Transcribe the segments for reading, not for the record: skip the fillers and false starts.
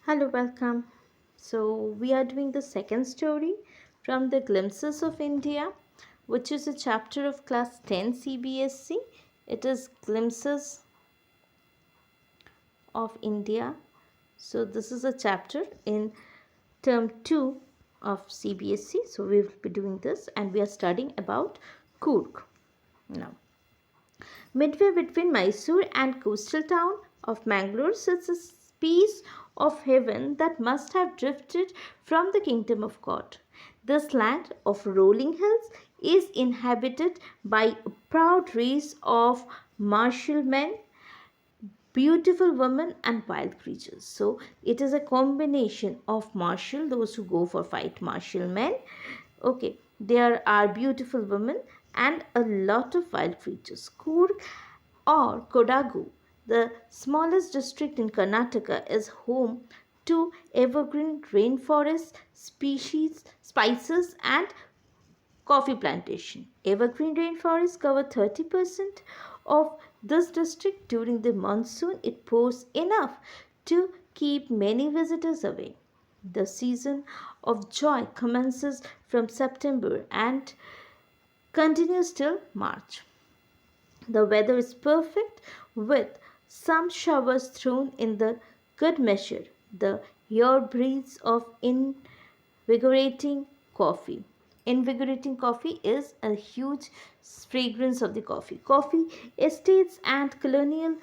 Hello, welcome. So, we are doing the second story from the Glimpses of India, which is a chapter of class 10 CBSC. It is Glimpses of India. So, this is a chapter in term 2 of CBSC. So, we will be doing this and we are studying about Coorg. Now, midway between Mysore and coastal town of Mangalore sits a piece of heaven that must have drifted from the kingdom of God. This land of rolling hills is inhabited by a proud race of martial men, beautiful women, and wild creatures. So it is a combination of martial, those who go for fight, martial men. Okay, there are beautiful women and a lot of wild creatures. Coorg or Kodagu, the smallest district in Karnataka, is home to evergreen rainforest species, spices, and coffee plantation. Evergreen rainforests cover 30% of this district. During the monsoon, it pours enough to keep many visitors away. The season of joy commences from September and continues till March. The weather is perfect with some showers thrown in the good measure. The air breathes of invigorating coffee. Invigorating coffee is a huge fragrance of the coffee. Coffee estates and colonial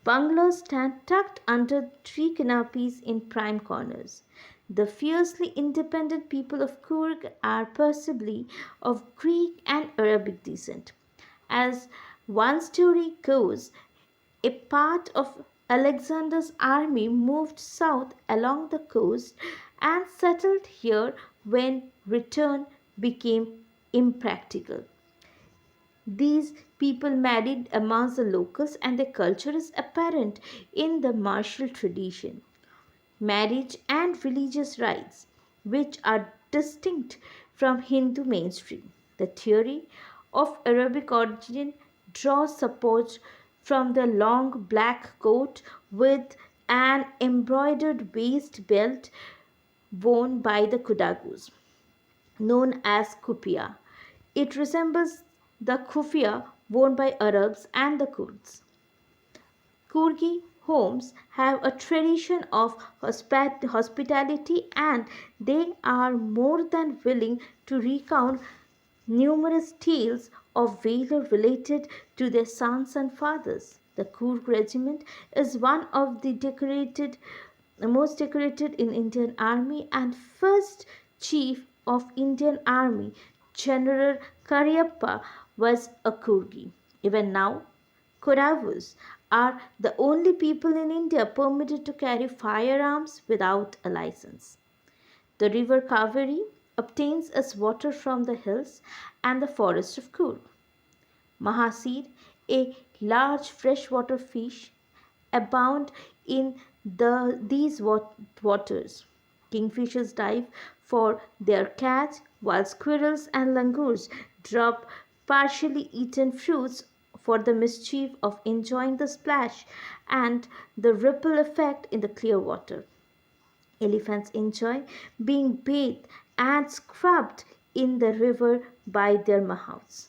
bungalows stand tucked under tree canopies in prime corners. The fiercely independent people of Coorg are possibly of Greek and Arabic descent. As one story goes, a part of Alexander's army moved south along the coast and settled here when return became impractical. These people married amongst the locals, and their culture is apparent in the martial tradition, marriage, and religious rites, which are distinct from Hindu mainstream. The theory of Arabic origin draws support from the long black coat with an embroidered waist belt worn by the Kudagus, known as kupia. It resembles the kufia worn by Arabs and the Kurds. Kurgi homes have a tradition of hospitality, and they are more than willing to recount numerous tales of valor related to their sons and fathers. The Kurg regiment is one of the most decorated in Indian Army, and first chief of Indian Army, General Cariappa, was a Kurgi. Even now, Koravus are the only people in India permitted to carry firearms without a license. The river Kaveri obtains its water from the hills and the forest of Coorg. Mahasir, a large freshwater fish, abound in these waters. Kingfishers dive for their catch, while squirrels and langurs drop partially eaten fruits for the mischief of enjoying the splash and the ripple effect in the clear water. Elephants enjoy being bathed and scrubbed in the river by their mahouts.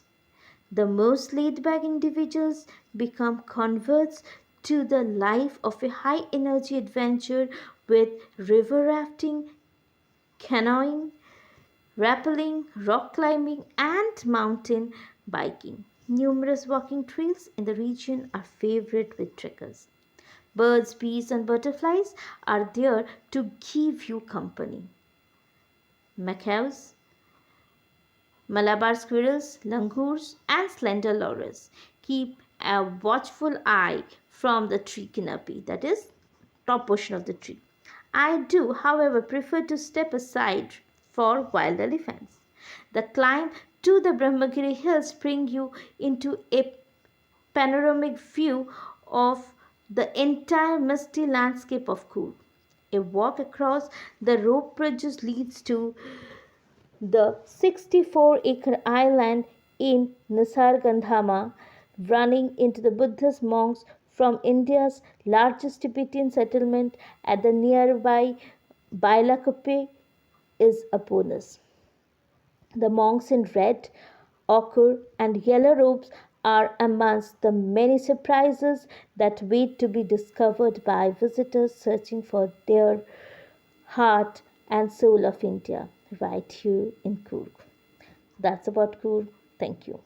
The most laid back individuals become converts to the life of a high energy adventure with river rafting, canoeing, rappelling, rock climbing, and mountain biking. Numerous walking trails in the region are favorite with trekkers. Birds, bees, and butterflies are there to give you company. Macaws, Malabar squirrels, langurs, and slender loris keep a watchful eye from the tree canopy, that is, top portion of the tree. I do, however, prefer to step aside for wild elephants. The climb to the Brahmagiri hills bring you into a panoramic view of the entire misty landscape of Coorg. A walk across the rope bridges leads to the 64-acre island in Nisargandhama, running into the Buddhist monks' from India's largest Tibetan settlement at the nearby Bailakuppe is a bonus. The monks in red, ochre, and yellow robes are amongst the many surprises that wait to be discovered by visitors searching for their heart and soul of India right here in Coorg. That's about Coorg. Thank you.